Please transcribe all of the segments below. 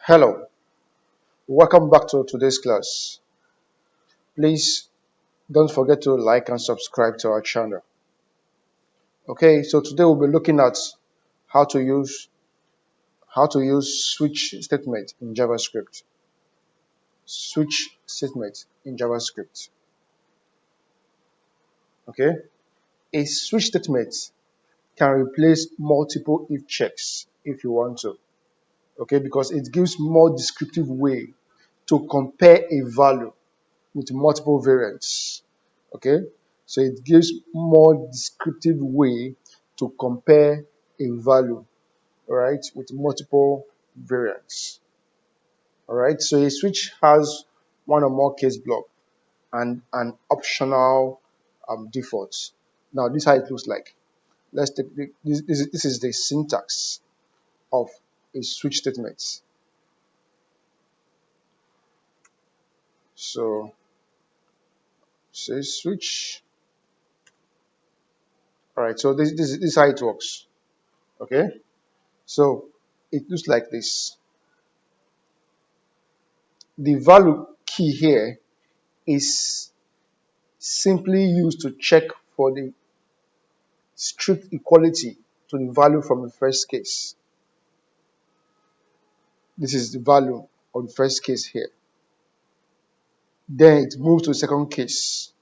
Hello, welcome back to today's class. Please don't forget to like and subscribe to our channel. Okay, so today we'll be looking at how to use switch statement in JavaScript. Switch statement in JavaScript. Okay, a switch statement can replace multiple if checks if you want to. Okay, because it gives more descriptive way to compare a value with multiple variants. Okay, so it gives more descriptive way to compare a value, all right, with multiple variants. All right, so a switch has one or more case block and an optional default. Now this is how it looks like. Let's take this is the syntax of a switch statement. So say switch. All right, so this is how it works. Okay, so it looks like this. The value key here is simply used to check for the strict equality to the value from the first case. This is the value of the first case here. Then it moves to the second case.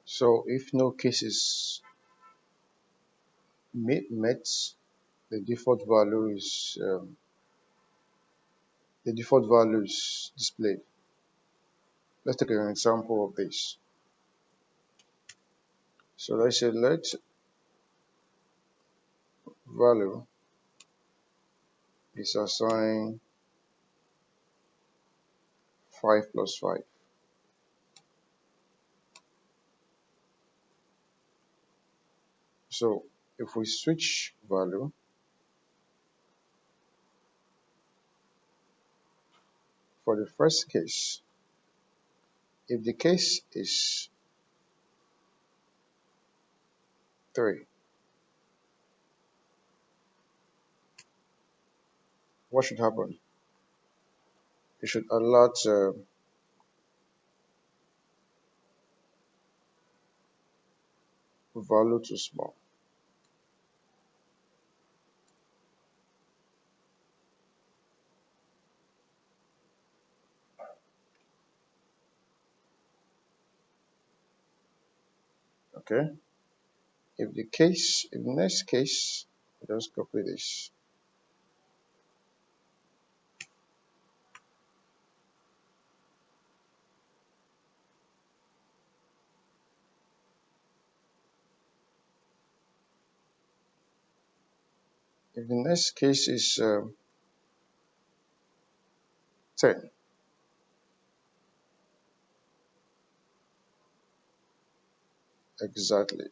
So if no case is met, the default value is displayed. Let's take an example of this. So let's say let value is assigned 5 plus 5. So if we switch value for the first case, if the case is 3, what should happen? It should allot value to small. Okay. If the next case, just copy this. If the next case is 10, exactly.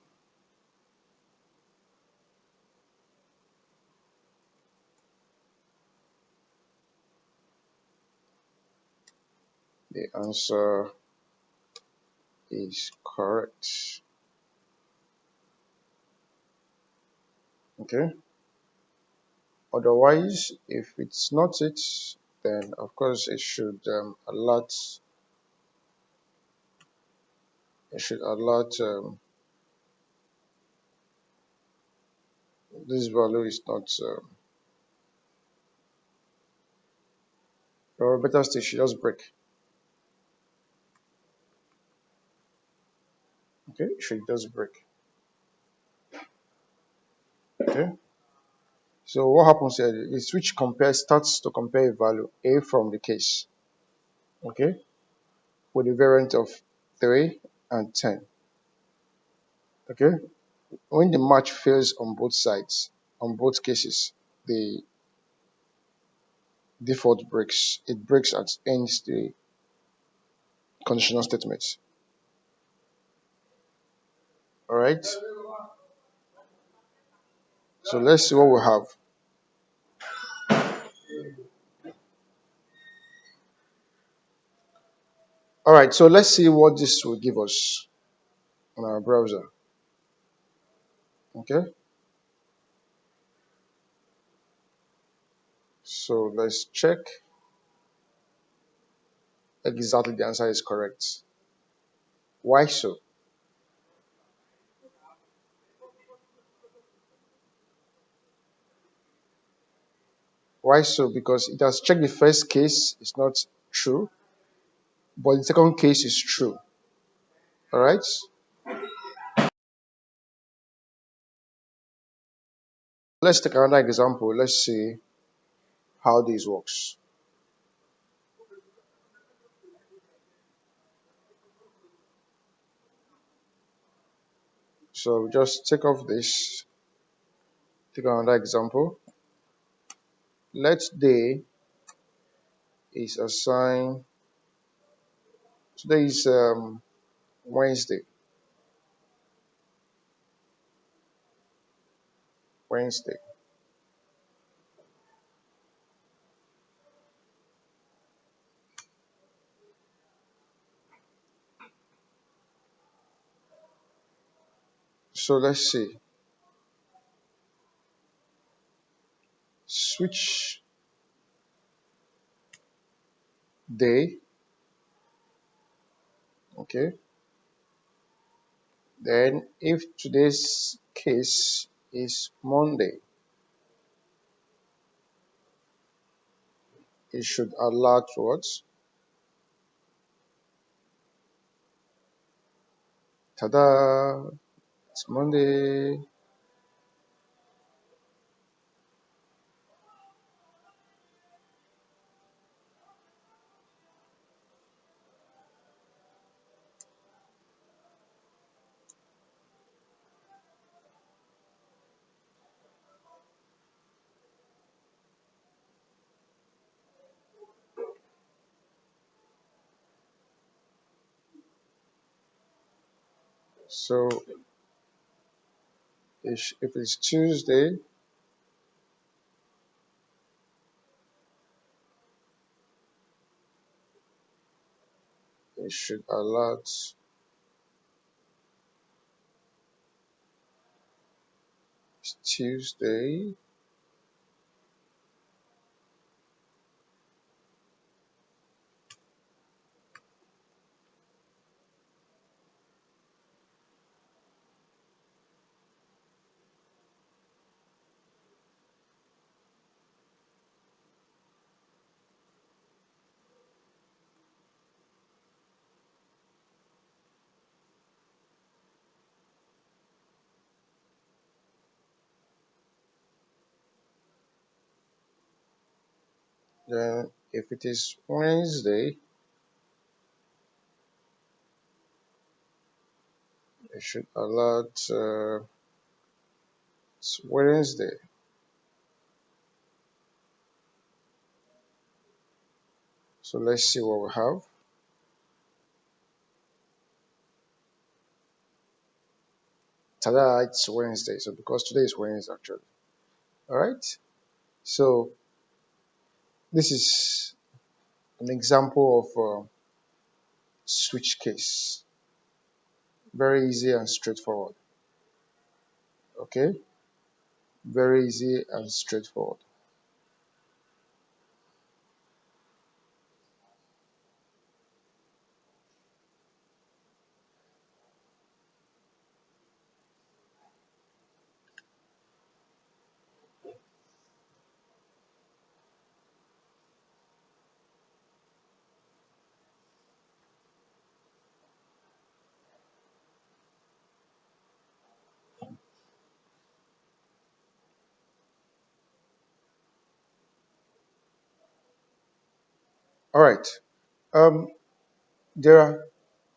The answer is correct. Okay. Otherwise, if it's not it, then of course it should allot. It should allot this value is not. Or better still, should just break. Okay, it should just break. Okay. So what happens here? The switch starts to compare a value a from the case. Okay, with a variant of 3 and 10. Okay, when the match fails on both sides, on both cases, the default breaks. It breaks and ends the conditional statement. All right. So let's see what we have. All right. So let's see what this will give us on our browser. Okay, so let's check exactly the answer is correct. Why so? Why so? Because it has checked the first case, it's not true, but the second case is true. All right, let's take another example. Let's see how this works. So just take off this, take another example. Let day is assigned, today is Wednesday. Wednesday. So let's see. Switch day. Okay. Then if today's case is Monday, it should alert what? Tada! It's Monday. So if it's Tuesday, it should alert it's Tuesday. Then if it is Wednesday, it should alert it's Wednesday. So let's see what we have. Tada, it's Wednesday. So because today is Wednesday actually. All right. So this is an example of switch case. Very easy and straightforward. Okay. Very easy and straightforward. All right. Um, there are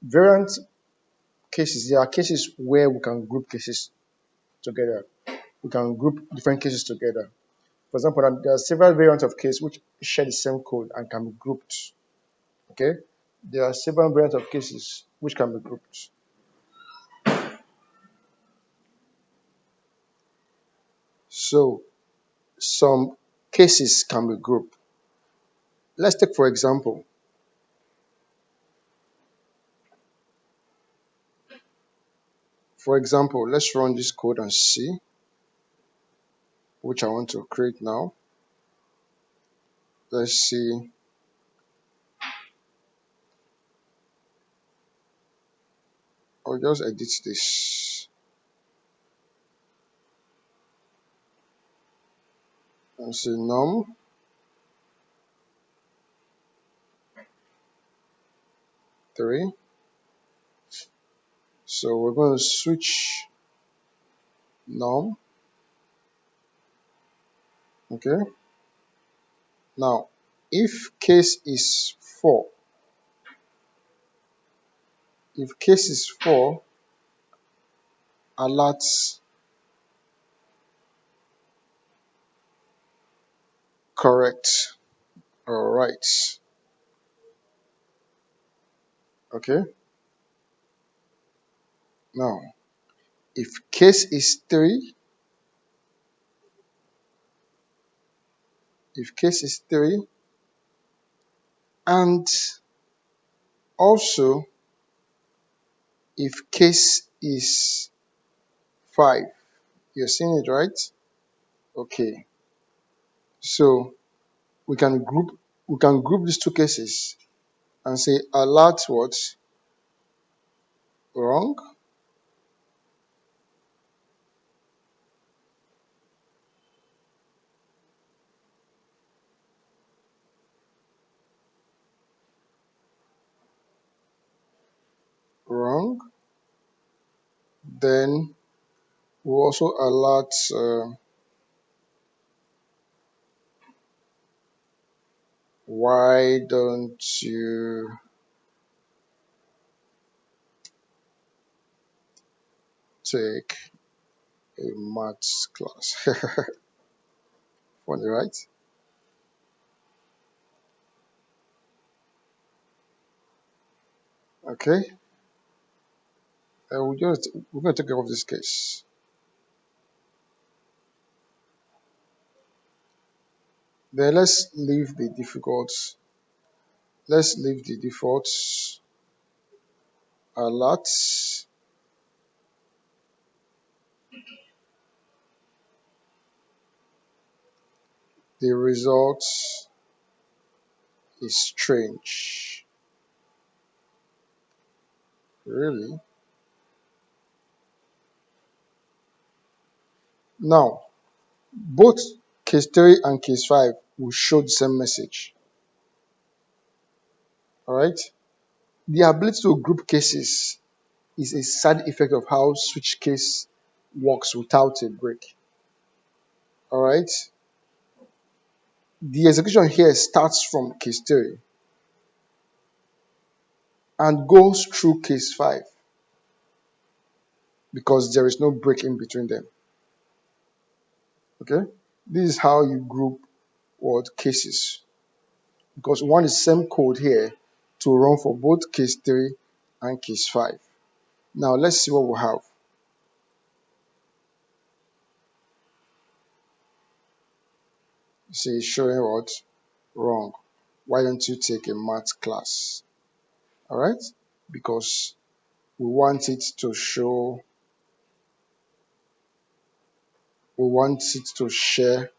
variant cases. There are cases where we can group cases together. We can group different cases together. For example, there are several variants of case which share the same code and can be grouped. Okay. There are several variants of cases which can be grouped. So some cases can be grouped. Let's take for example, For example, let's run this code and see which I want to create now. Let's see. I'll just edit this and say num 3. So we're going to switch num. Okay. Now, if case is 4, if case is 4, alert correct. All right. Okay. Now, if case is 3, if case is 3, and also if case is 5, you're seeing it, right? Okay. So we can group these two cases and say alert what? Wrong, wrong. Then we also alert why don't you take a maths class? Funny, right? Okay. We're going to take care of this case. Then let's leave the default alert. The result is strange. Really? Now, both case 3 and case 5 will show the same message. All right? The ability to group cases is a side effect of how switch case works without a break. All right? The execution here starts from case 3 and goes through case 5 because there is no break in between them. Okay? This is how you group what cases, because we want the same code here to run for both case 3 and case 5. Now let's see what we have. See, showing what? Wrong. Why don't you take a math class? All right? Because we want it to show, we want it to share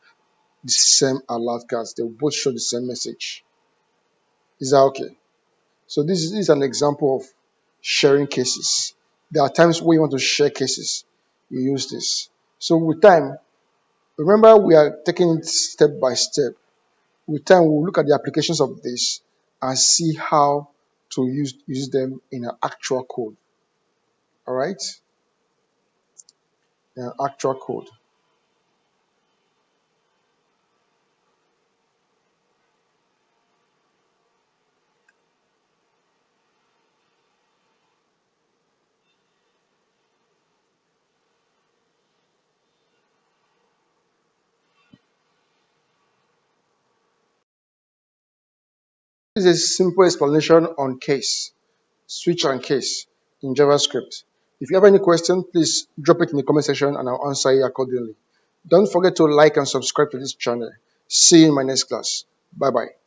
the same alert cards. They will both show the same message. Is that okay? So this is an example of sharing cases. There are times where you want to share cases. You use this. So with time, remember we are taking it step by step. With time, we'll look at the applications of this and see how to use them in an actual code. All right? In an actual code. This is a simple explanation on case, switch and case in JavaScript. If you have any question, please drop it in the comment section and I'll answer you accordingly. Don't forget to like and subscribe to this channel. See you in my next class. Bye bye.